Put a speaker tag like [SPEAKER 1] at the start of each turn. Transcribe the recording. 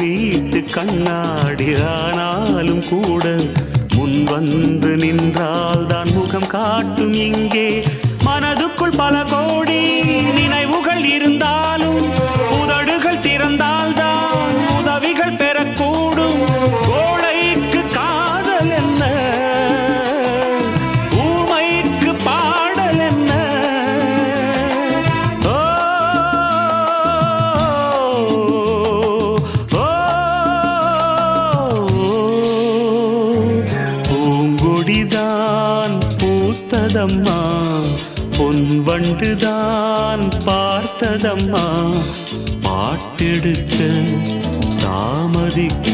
[SPEAKER 1] வீட்டு கண்ணாடி ஆனாலும் கூட முன் வந்து நின்றால் தான் முகம் காட்டும். இங்கே மனதுக்குள் பல கோடி நினைவுகள் இருந்தாலும் உதடுகள் திறந்தால் தான் உதவிகள் பெறக்கூடும். கோடைக்கு காதல் என்ன, ஊமைக்கு பாடல் என்ன? ஓ பூங்கொடிதான் பூத்ததம்மா, பொன் வண்டுதான் பார்த்ததம்மா, பாட்டெடுக்க தாமதிக்க